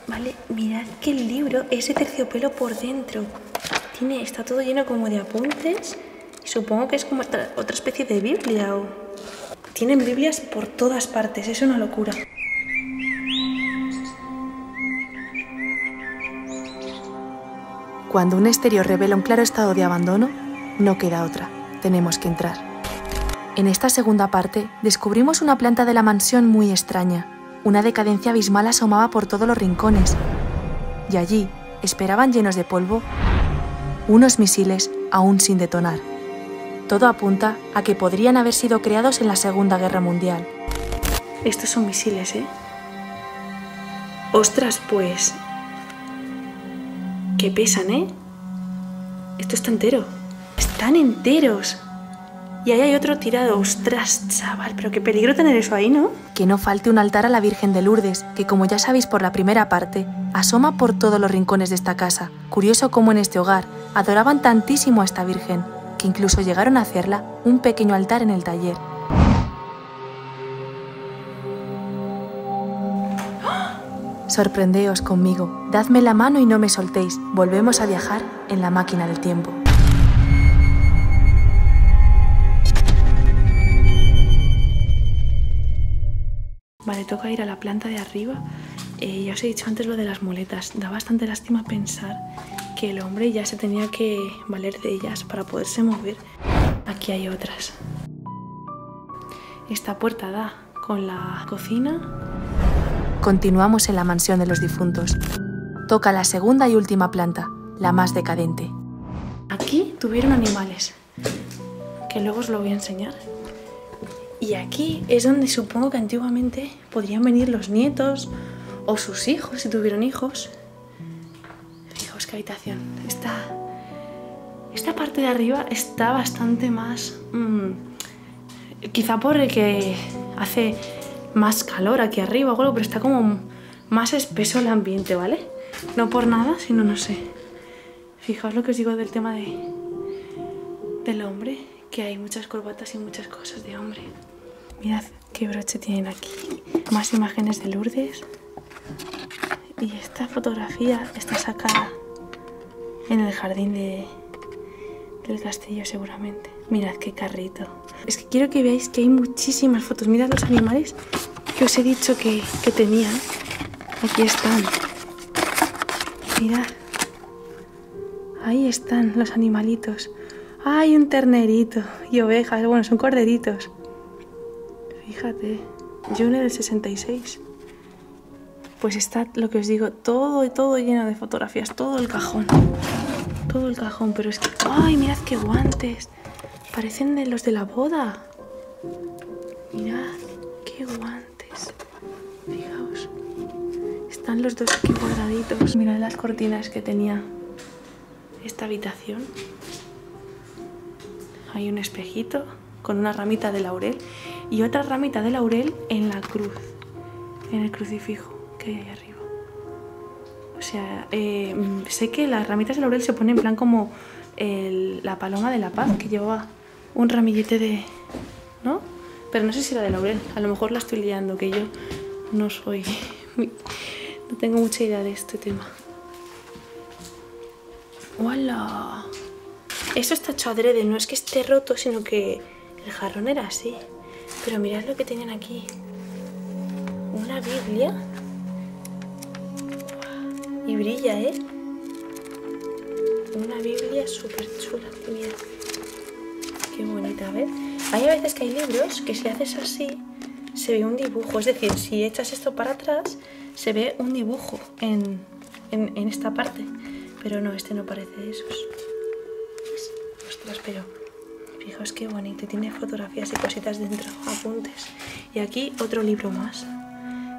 Vale, mirad que el libro es de terciopelo por dentro. Está todo lleno como de apuntes y supongo que es como otra especie de Biblia o... Tienen Biblias por todas partes, es una locura. Cuando un exterior revela un claro estado de abandono, no queda otra, tenemos que entrar. En esta segunda parte descubrimos una planta de la mansión muy extraña. Una decadencia abismal asomaba por todos los rincones. Y allí esperaban llenos de polvo unos misiles aún sin detonar. Todo apunta a que podrían haber sido creados en la Segunda Guerra Mundial. Estos son misiles, ¿eh? Ostras, pues... que pesan, ¿eh? Esto está entero. ¡Están enteros! Y ahí hay otro tirado. ¡Ostras, chaval! Pero qué peligro tener eso ahí, ¿no? Que no falte un altar a la Virgen de Lourdes, que como ya sabéis por la primera parte, asoma por todos los rincones de esta casa. Curioso cómo en este hogar adoraban tantísimo a esta Virgen, que incluso llegaron a hacerla un pequeño altar en el taller. Sorprendeos conmigo, dadme la mano y no me soltéis, volvemos a viajar en la máquina del tiempo. Vale, toca ir a la planta de arriba. Ya os he dicho antes lo de las muletas. Da bastante lástima pensar que el hombre ya se tenía que valer de ellas para poderse mover. Aquí hay otras. Esta puerta da con la cocina. Continuamos en la mansión de los difuntos. Toca la segunda y última planta, la más decadente. Aquí tuvieron animales, que luego os lo voy a enseñar. Y aquí es donde supongo que antiguamente podrían venir los nietos o sus hijos, si tuvieron hijos. Fijaos qué habitación. Esta parte de arriba está bastante más... quizá porque hace más calor aquí arriba o algo, pero está como más espeso el ambiente, ¿vale? No por nada, sino no sé. Fijaos lo que os digo del tema del hombre, que hay muchas corbatas y muchas cosas de hombre. Mirad qué broche tienen aquí. Más imágenes de Lourdes. Y esta fotografía está sacada en el jardín del castillo seguramente. Mirad qué carrito. Es que quiero que veáis que hay muchísimas fotos. Mirad los animales que os he dicho que tenían. Aquí están. Mirad. Ahí están los animalitos. Hay un ternerito y ovejas. Bueno, son corderitos. Fíjate. June del 66. Pues está, lo que os digo, todo lleno de fotografías. Todo el cajón. Todo el cajón. Pero es que... ¡ay, mirad qué guantes! Parecen de los de la boda. Mirad qué guantes. Fijaos. Están los dos aquí guardaditos. Mirad las cortinas que tenía esta habitación. Hay un espejito con una ramita de laurel y otra ramita de laurel en la cruz, en el crucifijo que hay ahí arriba. O sea, sé que las ramitas de laurel se ponen en plan como la paloma de la paz, que lleva un ramillete de... ¿no? Pero no sé si era de laurel, a lo mejor la estoy liando, que yo no soy... no tengo mucha idea de este tema. ¡Hola! Esto está hecho adrede, no es que esté roto, sino que el jarrón era así. Pero mirad lo que tenían aquí. Una Biblia. Y brilla, ¿eh? Una Biblia súper chula. Mirad. Qué bonita, ¿ves? Hay a veces que hay libros que si haces así, se ve un dibujo. Es decir, si echas esto para atrás, se ve un dibujo en esta parte. Pero no, este no parece de esos. Ostras, pero fijaos qué bonito. Tiene fotografías y cositas dentro, apuntes. Y aquí otro libro más.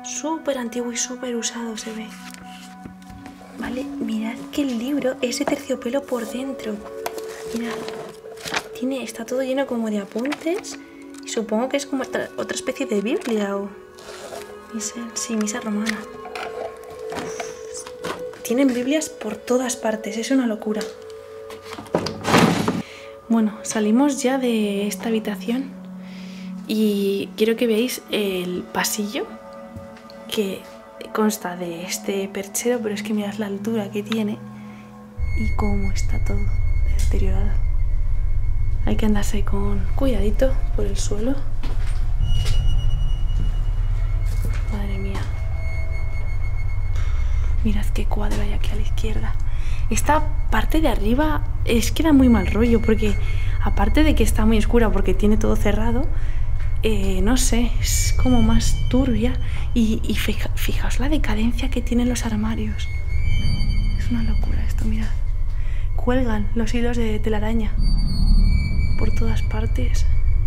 Súper antiguo y súper usado se ve. Vale, mirad que el libro es de terciopelo por dentro. Mirad. Está todo lleno como de apuntes. Y supongo que es como otra especie de Biblia o... misa romana. Tienen Biblias por todas partes, es una locura. Bueno, salimos ya de esta habitación y quiero que veáis el pasillo, que consta de este perchero, pero es que mirad la altura que tiene y cómo está todo deteriorado. Hay que andarse con cuidadito por el suelo. Madre mía. Mirad qué cuadro hay aquí a la izquierda. Esta parte de arriba es que da muy mal rollo, porque aparte de que está muy oscura porque tiene todo cerrado, no sé, es como más turbia. Y fijaos la decadencia que tienen los armarios. Es una locura esto, mirad. Cuelgan los hilos de telaraña por todas partes.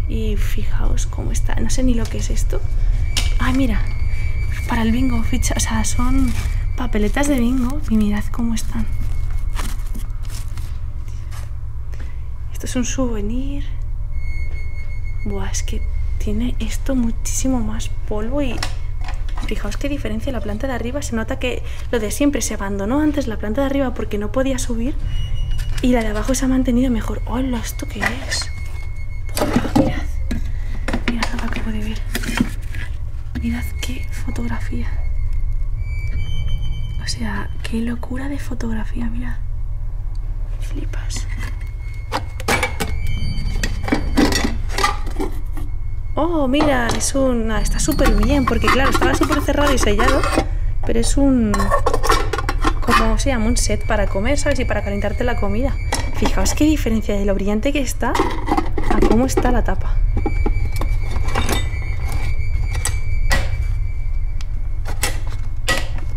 Y fijaos cómo está. No sé ni lo que es esto. Ay, mira, para el bingo, ficha, o sea, son papeletas de bingo y mirad cómo están. Esto es un souvenir. Buah, es que tiene esto muchísimo más polvo y fijaos qué diferencia. La planta de arriba se nota que lo de siempre se abandonó antes la planta de arriba porque no podía subir y la de abajo se ha mantenido mejor. ¡Hola! ¿Esto qué es? Mirad, mirad lo que acabo de ver. Mirad qué fotografía. O sea, qué locura de fotografía, mirad. Flipas. Oh, mira, es un... está súper bien, porque claro, estaba súper cerrado y sellado, pero es un... ¿cómo se llama? Un set para comer, ¿sabes? Y para calentarte la comida. Fijaos qué diferencia de lo brillante que está a cómo está la tapa.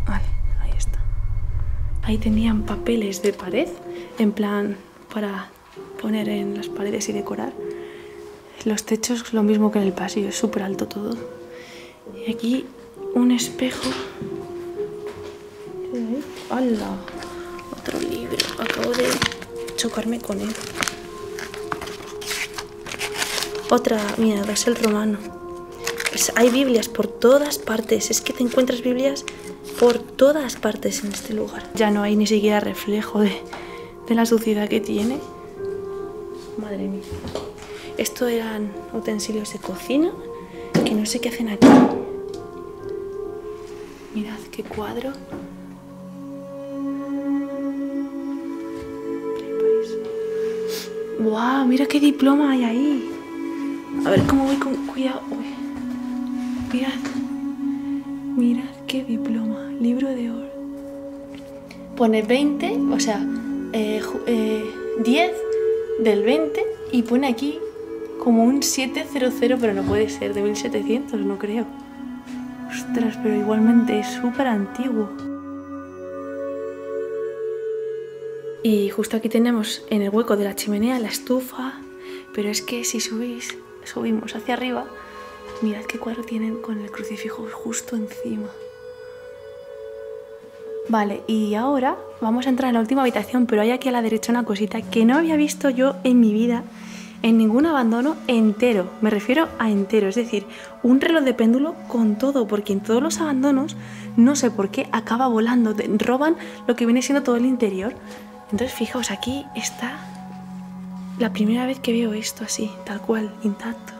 Vale, ahí está. Ahí tenían papeles de pared, en plan para poner en las paredes y decorar. Los techos lo mismo que en el pasillo, es súper alto todo. Y aquí un espejo. ¡Hala! Otro libro. Acabo de chocarme con él. Otra, mira, es el romano. Pues hay Biblias por todas partes. Es que te encuentras Biblias por todas partes en este lugar. Ya no hay ni siquiera reflejo de la suciedad que tiene. Madre mía. Esto eran utensilios de cocina, que no sé qué hacen aquí. Mirad qué cuadro. ¡Guau! Mira qué diploma hay ahí. A ver cómo voy con cuidado. Uy. Mirad. Mirad qué diploma. Libro de oro. Pone 20, o sea, 10 del 20 y pone aquí como un 700, pero no puede ser de 1700, no creo. Ostras, pero igualmente es súper antiguo. Y justo aquí tenemos en el hueco de la chimenea la estufa, pero es que si subimos hacia arriba, mirad qué cuadro tienen con el crucifijo justo encima. Vale, y ahora vamos a entrar en la última habitación, pero hay aquí a la derecha una cosita que no había visto yo en mi vida en ningún abandono entero. Me refiero a entero, es decir, un reloj de péndulo con todo, porque en todos los abandonos, no sé por qué, acaba volando, roban lo que viene siendo todo el interior. Entonces, fijaos, aquí está la primera vez que veo esto así, tal cual, intacto.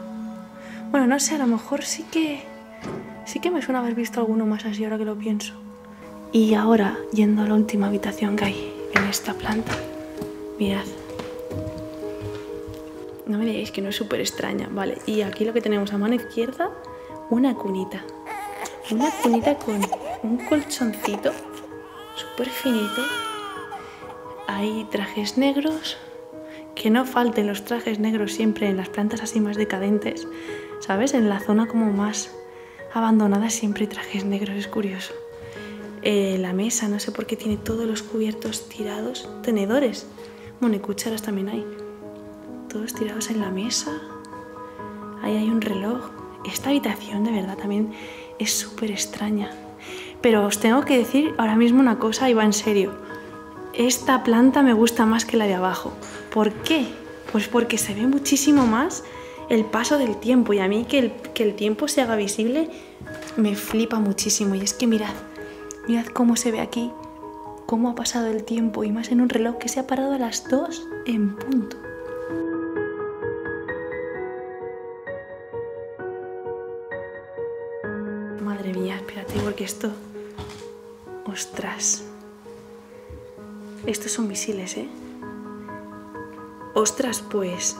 Bueno, no sé, a lo mejor sí que me suena haber visto alguno más así ahora que lo pienso. Y ahora, yendo a la última habitación que hay en esta planta, mirad. No me digáis que no es súper extraña, vale. Y aquí lo que tenemos a mano izquierda, una cunita. Una cunita con un colchoncito súper finito. Hay trajes negros, que no falten los trajes negros siempre en las plantas así más decadentes, ¿sabes? En la zona como más abandonada siempre hay trajes negros, es curioso. La mesa, no sé por qué tiene todos los cubiertos tirados, tenedores, bueno, y cucharas también hay, todos tirados en la mesa. Ahí hay un reloj. Esta habitación de verdad también es súper extraña, pero os tengo que decir ahora mismo una cosa y va en serio. Esta planta me gusta más que la de abajo. ¿Por qué? Pues porque se ve muchísimo más el paso del tiempo, y a mí que el tiempo se haga visible me flipa muchísimo. Y es que mirad cómo se ve aquí, cómo ha pasado el tiempo, y más en un reloj que se ha parado a las 2 en punto. Madre mía, espérate, porque esto Ostras. Estos son misiles, ¿eh? Ostras, pues...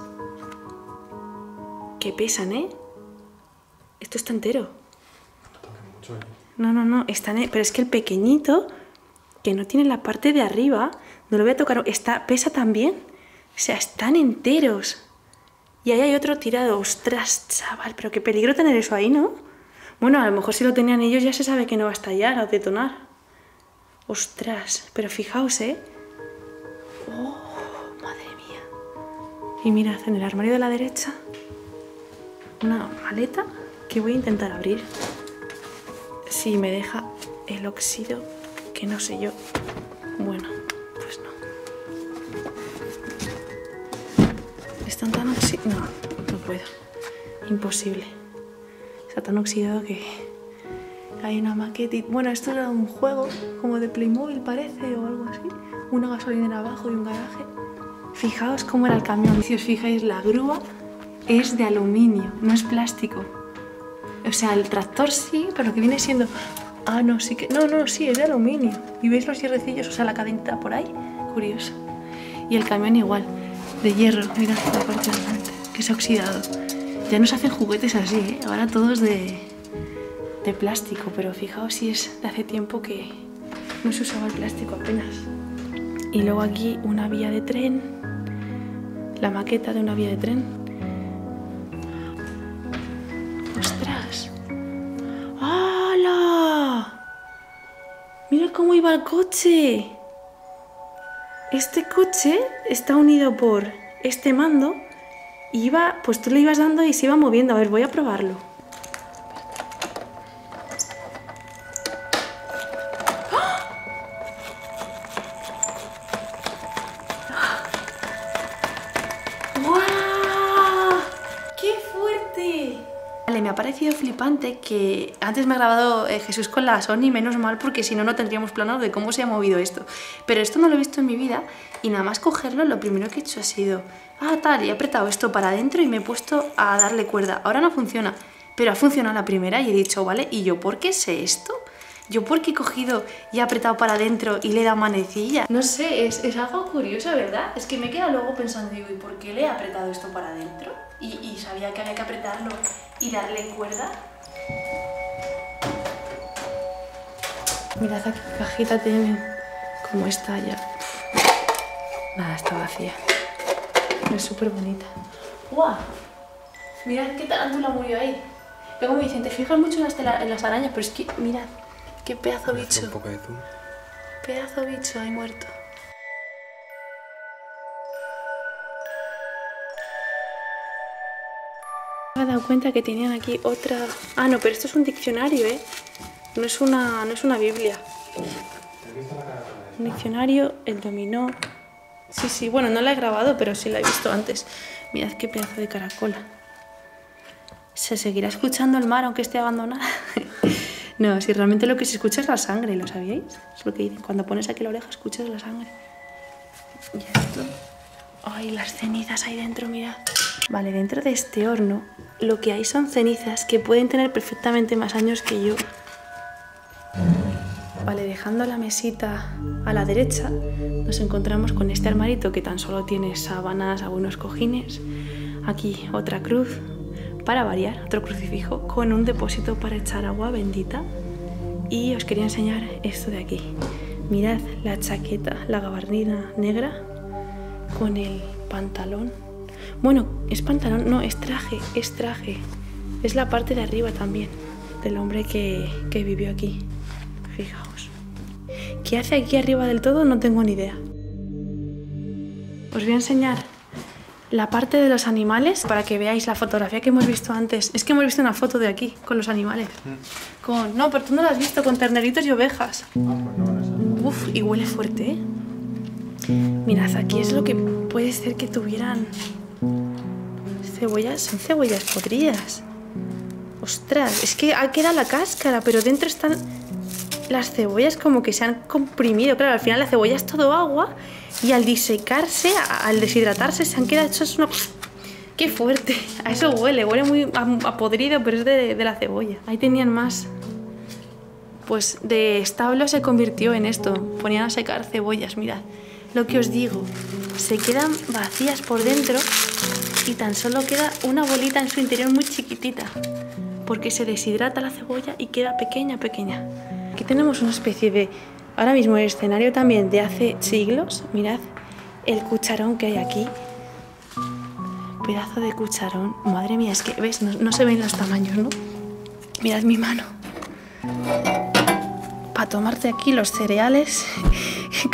que pesan, ¿eh? Esto está entero. No, están... Pero es que el pequeñito, que no tiene la parte de arriba, no lo voy a tocar. Pesa también. O sea, están enteros. Y ahí hay otro tirado. Ostras, chaval, pero qué peligro tener eso ahí, ¿no? Bueno, a lo mejor si lo tenían ellos ya se sabe que no va a estallar o detonar. Ostras, pero fijaos, ¿eh? ¡Oh, madre mía! Y mirad, en el armario de la derecha, una maleta que voy a intentar abrir. Si me deja el óxido, que no sé yo. Bueno, pues no. Están tan oxidados... No, no puedo. Imposible. Está tan oxidado que hay una maqueta. Bueno, esto era un juego como de Playmobil, parece, o algo así. Una gasolinera abajo y un garaje. Fijaos cómo era el camión. Si os fijáis, la grúa es de aluminio, no es plástico. O sea, el tractor sí, pero lo que viene siendo... Ah, no, sí que... No, sí, es de aluminio. ¿Y veis los hierrecillos? O sea, la cadenita por ahí. Curioso. Y el camión igual, de hierro. Mirad la parte de delante, que se ha oxidado. Ya no se hacen juguetes así, ¿eh? Ahora todos de plástico, pero fijaos si es de hace tiempo que no se usaba el plástico apenas. Y luego aquí una vía de tren, la maqueta de una vía de tren. ¡Ostras! ¡Hala! ¡Mira cómo iba el coche! Este coche está unido por este mando y iba, pues tú le ibas dando y se iba moviendo. A ver, voy a probarlo. Vale, me ha parecido flipante que antes me ha grabado Jesús con la Sony, menos mal, porque si no, no tendríamos plano de cómo se ha movido esto. Pero esto no lo he visto en mi vida y nada más cogerlo, lo primero que he hecho ha sido... Ah, tal, y he apretado esto para adentro y me he puesto a darle cuerda. Ahora no funciona, pero ha funcionado la primera y he dicho, vale, ¿y yo por qué sé esto? ¿Yo por qué he cogido y he apretado para adentro y le he dado manecilla? No sé, es algo curioso, ¿verdad? Es que me he quedado luego pensando, digo, ¿y por qué le he apretado esto para adentro? Y sabía que había que apretarlo y darle cuerda. Mirad aquí qué cajita tiene, como está ya. Nada, está vacía. Es súper bonita. ¡Guau! Mirad qué tarántula murió ahí. Luego me dicen, te fijas mucho en las arañas, pero es que, mirad, qué pedazo bicho. Un poco de zoom. Pedazo bicho ahí muerto. Me he dado cuenta que tenían aquí otra... Ah, no, pero esto es un diccionario, ¿eh? No es una Biblia. Un diccionario, el dominó... Sí, bueno, no la he grabado, pero sí la he visto antes. Mirad qué pedazo de caracola. ¿Se seguirá escuchando el mar aunque esté abandonada? No, si realmente lo que se escucha es la sangre, ¿lo sabíais? Es lo que dicen. Cuando pones aquí la oreja escuchas la sangre. Y esto... Ay, las cenizas ahí dentro, mirad. Vale, dentro de este horno lo que hay son cenizas que pueden tener perfectamente más años que yo. Vale, dejando la mesita a la derecha, nos encontramos con este armarito que tan solo tiene sábanas, algunos cojines. Aquí otra cruz, para variar, otro crucifijo, con un depósito para echar agua bendita. Y os quería enseñar esto de aquí. Mirad la chaqueta, la gabardina negra, con el pantalón. Bueno, es pantalón, no, es traje, es traje. Es la parte de arriba también, del hombre que vivió aquí. Fijaos. ¿Qué hace aquí arriba del todo? No tengo ni idea. Os voy a enseñar la parte de los animales para que veáis la fotografía que hemos visto antes. Es que hemos visto una foto de aquí, con los animales. No, pero tú no la has visto, con terneritos y ovejas. Uf, y huele fuerte, ¿eh? Mirad, aquí es lo que puede ser que tuvieran cebollas. Son cebollas podridas. Ostras, es que queda la cáscara, pero dentro están las cebollas como que se han comprimido. Claro, al final la cebolla es todo agua y al disecarse, al deshidratarse, se han quedado hechos una... ¡Qué fuerte! A eso huele muy a podrido, pero es de la cebolla. Ahí tenían más pues de establo se convirtió en esto. Ponían a secar cebollas, mirad. Lo que os digo, se quedan vacías por dentro y tan solo queda una bolita en su interior muy chiquitita, porque se deshidrata la cebolla y queda pequeña, pequeña. Aquí tenemos una especie de, ahora mismo el escenario también de hace siglos. Mirad el cucharón que hay aquí. Pedazo de cucharón. Madre mía, es que, ¿ves? No se ven los tamaños, ¿no? Mirad mi mano. Para tomarte aquí los cereales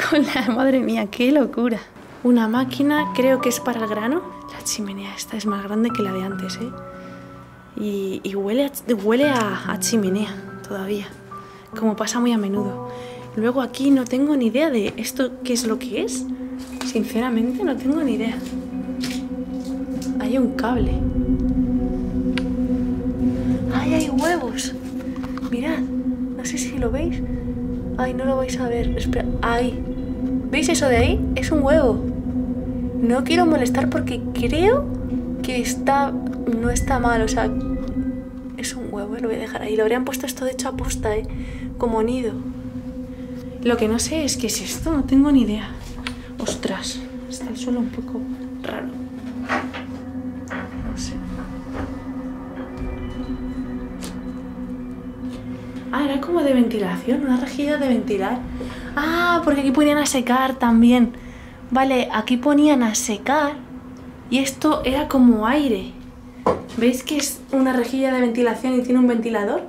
con la... Madre mía, qué locura. Una máquina, creo que es para el grano. La chimenea esta es más grande que la de antes, ¿eh? Y huele a chimenea todavía, como pasa muy a menudo. Luego aquí no tengo ni idea de esto qué es lo que es. Sinceramente no tengo ni idea. Hay un cable. ¡Ay, hay huevos! Mirad, no sé si lo veis. Ay, no lo vais a ver. Espera, ahí. ¿Veis eso de ahí? Es un huevo. No quiero molestar porque creo que no está mal, o sea, es un huevo, lo voy a dejar ahí. Lo habrían puesto esto de hecho a posta, como nido. Lo que no sé es qué es esto, no tengo ni idea. Ostras, está el suelo un poco raro. No sé. Ah, era como de ventilación, una rejilla de ventilar. Ah, porque aquí ponían a secar también. Vale, aquí ponían a secar y esto era como aire. ¿Veis que es una rejilla de ventilación y tiene un ventilador?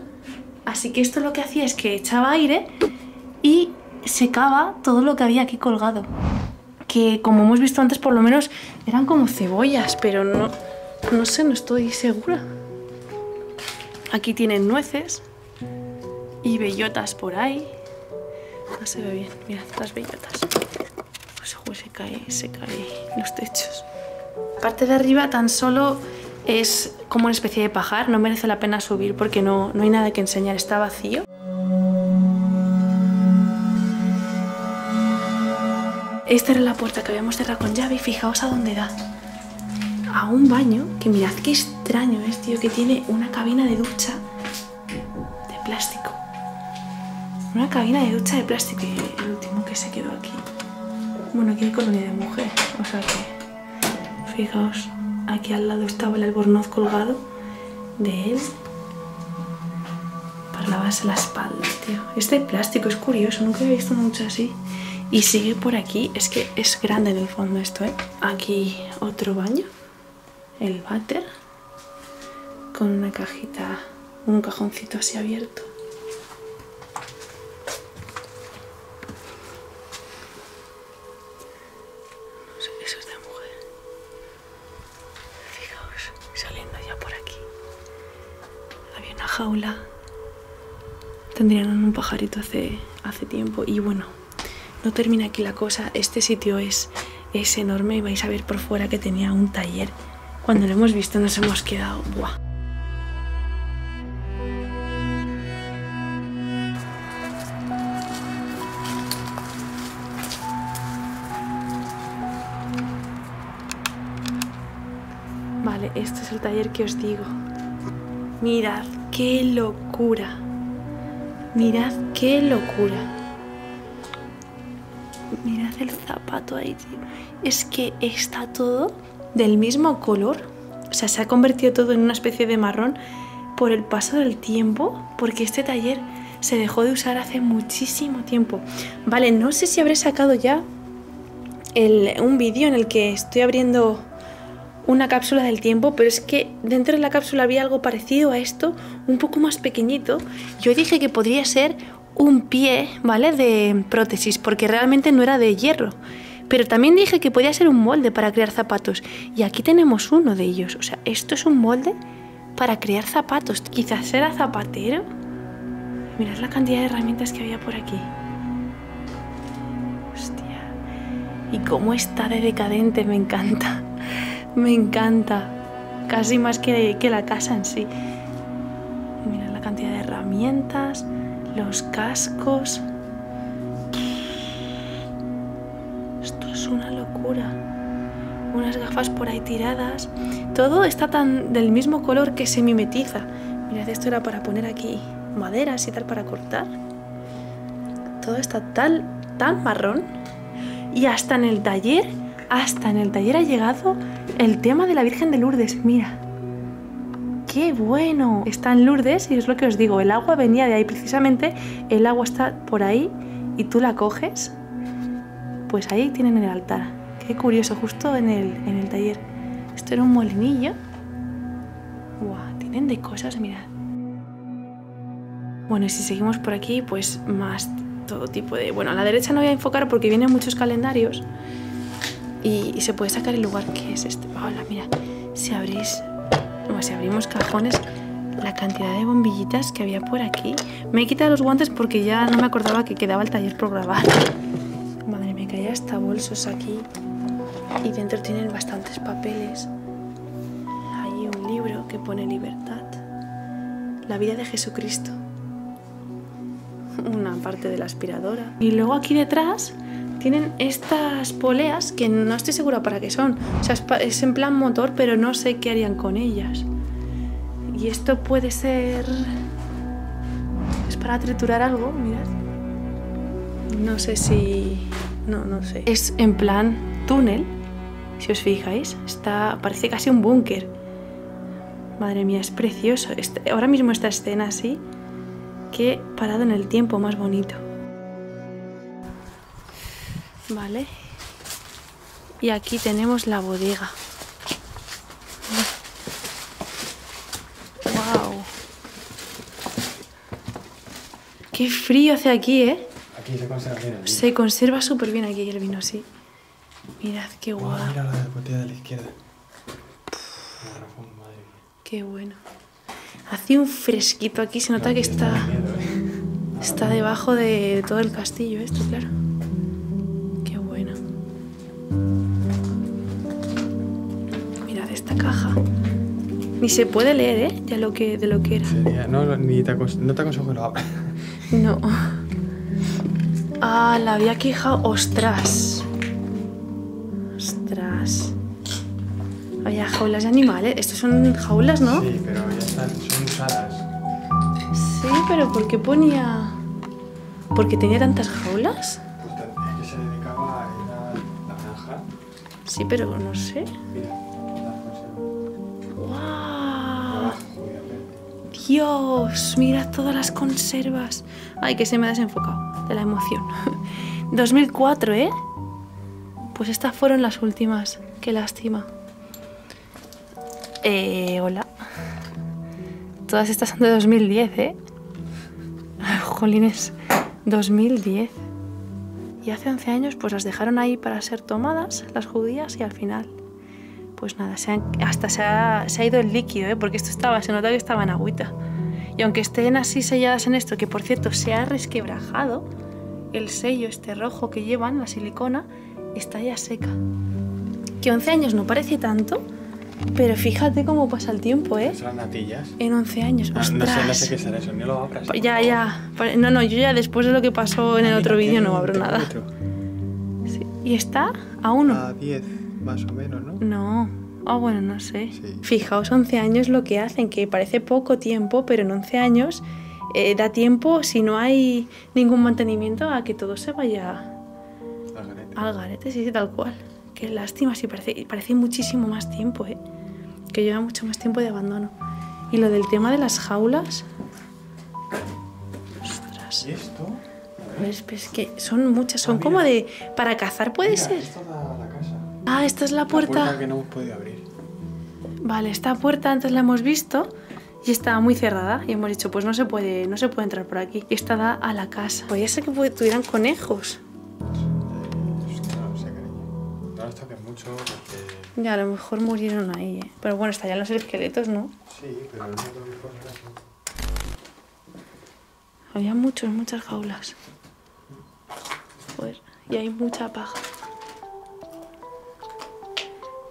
Así que esto lo que hacía es que echaba aire y secaba todo lo que había aquí colgado. Que como hemos visto antes, por lo menos eran como cebollas, pero no sé, no estoy segura. Aquí tienen nueces y bellotas por ahí. No se ve bien, mirad las bellotas. Pues se cae los techos. La parte de arriba tan solo es como una especie de pajar, no merece la pena subir porque no hay nada que enseñar, está vacío. Esta era la puerta que habíamos cerrado con llave y fijaos a dónde da. A un baño, que mirad qué extraño es, tío, que tiene una cabina de ducha de plástico. Una cabina de ducha de plástico y el último que se quedó aquí. Bueno, aquí hay colonia de mujer, o sea que, fijaos, aquí al lado estaba el albornoz colgado de él para lavarse la espalda, tío. Este plástico es curioso, nunca había visto una ducha así. Y sigue por aquí, es que es grande en el fondo esto, ¿eh? Aquí otro baño, el váter, con una cajita, un cajoncito así abierto. Eso es de mujer. Fijaos, saliendo ya por aquí. Había una jaula. Tendrían un pajarito hace tiempo. Y bueno, no termina aquí la cosa. Este sitio es enorme y vais a ver por fuera que tenía un taller. Cuando lo hemos visto nos hemos quedado... ¡buah! Vale, este es el taller que os digo. Mirad qué locura. Mirad qué locura. Mirad el zapato ahí, tío. Es que está todo del mismo color. O sea, se ha convertido todo en una especie de marrón por el paso del tiempo, porque este taller se dejó de usar hace muchísimo tiempo. Vale, no sé si habré sacado ya un vídeo en el que estoy abriendo una cápsula del tiempo, pero es que dentro de la cápsula había algo parecido a esto, un poco más pequeñito. Yo dije que podría ser un pie, ¿vale?, de prótesis, porque realmente no era de hierro. Pero también dije que podía ser un molde para crear zapatos. Y aquí tenemos uno de ellos. O sea, esto es un molde para crear zapatos. Quizás era zapatero. Mirad la cantidad de herramientas que había por aquí. Hostia. Y cómo está de decadente, me encanta. Me encanta. Casi más que la casa en sí. Mirad la cantidad de herramientas, los cascos. Esto es una locura. Unas gafas por ahí tiradas. Todo está tan del mismo color que se mimetiza. Mirad, esto era para poner aquí maderas y tal para cortar. todo está tan marrón. Y hasta en el taller ha llegado el tema de la Virgen de Lourdes. Mira, ¡qué bueno! Está en Lourdes y es lo que os digo, el agua venía de ahí. Precisamente el agua está por ahí y tú la coges, pues ahí tienen el altar. Qué curioso, justo en el taller. Esto era un molinillo. ¡Guau! Tienen de cosas, mirad. Bueno, y si seguimos por aquí, pues más todo tipo de... Bueno, a la derecha no voy a enfocar porque vienen muchos calendarios y se puede sacar el lugar que es este. Hola, mira, si abrimos cajones, la cantidad de bombillitas que había por aquí. Me he quitado los guantes porque ya no me acordaba que quedaba el taller por grabar. Madre mía, que hay hasta bolsos aquí y dentro tienen bastantes papeles. Hay un libro que pone Libertad, la vida de Jesucristo. Una parte de la aspiradora. Y luego aquí detrás tienen estas poleas que no estoy segura para qué son. O sea, es en plan motor, pero no sé qué harían con ellas. Y esto puede ser... es para triturar algo, mirad. No sé si... No sé. Es en plan túnel, si os fijáis. Parece casi un búnker. Madre mía, es precioso. Ahora mismo esta escena así... Qué parado en el tiempo más bonito. Vale. Y aquí tenemos la bodega. Wow. Qué frío hace aquí, ¿eh? Aquí se conserva bien el vino. Se conserva súper bien aquí el vino, sí. Mirad qué guau. Mira la botella de la izquierda. Garrafón, madre mía. Qué bueno. Hace un fresquito aquí, se nota que está debajo de todo el castillo esto, claro. Qué bueno. Mirad esta caja. Ni se puede leer, ¿eh? Ya de lo que era. Sería, no te aconsejo que lo abras. No. Ah, la había quejado. ¡Ostras! ¡Ostras! Había jaulas de animales. Estos son jaulas, ¿no? Sí, pero ya están, son usadas. Sí, pero ¿por qué ponía...? ¿Por qué tenía tantas jaulas? Pues es que se dedicaba a la granja. Sí, pero no sé. Mira, la conserva. ¡Guau! Abajo, obviamente. Dios, mira todas las conservas. Ay, que se me ha desenfocado de la emoción. 2004, ¿eh? Pues estas fueron las últimas. Qué lástima. Hola. Todas estas son de 2010, ¿eh? Jolines, 2010. Y hace 11 años pues las dejaron ahí para ser tomadas, las judías, y al final, pues nada, se ha ido el líquido, ¿eh? Porque se nota que estaba en agüita. Y aunque estén así selladas en esto, que por cierto se ha resquebrajado, el sello este rojo que llevan, la silicona, está ya seca. Que 11 años no parece tanto, pero fíjate cómo pasa el tiempo, ¿eh? Son natillas. En 11 años, ostras. No sé qué será eso, ni lo abras. Ya. No, yo ya después de lo que pasó en el otro vídeo no abro nada. Sí. ¿Y está a 1? A 10, más o menos, ¿no? No. Ah, bueno, no sé. Sí. Fijaos, 11 años lo que hacen, que parece poco tiempo, pero en 11 años da tiempo, si no hay ningún mantenimiento, a que todo se vaya al garete, sí, tal cual. Qué lástima, sí, parece muchísimo más tiempo, ¿eh? Que lleva mucho más tiempo de abandono. Y lo del tema de las jaulas... Ostras. ¿Y esto? Pues que son muchas, son como de... Para cazar puede ser. Esto da a la casa. Ah, esta es la puerta. La puerta que no hemos podido abrir. Vale, esta puerta antes la hemos visto y estaba muy cerrada. Y hemos dicho, pues no se puede entrar por aquí. Y esta da a la casa. Podría ser que tuvieran conejos. Es que no lo sé, cariño. No los toques mucho porque... Ya, a lo mejor murieron ahí, ¿eh? Pero bueno, estallan los esqueletos, ¿no? Sí, pero no tengo que poner así. Había muchas jaulas. Joder, y hay mucha paja.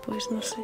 Pues no sé.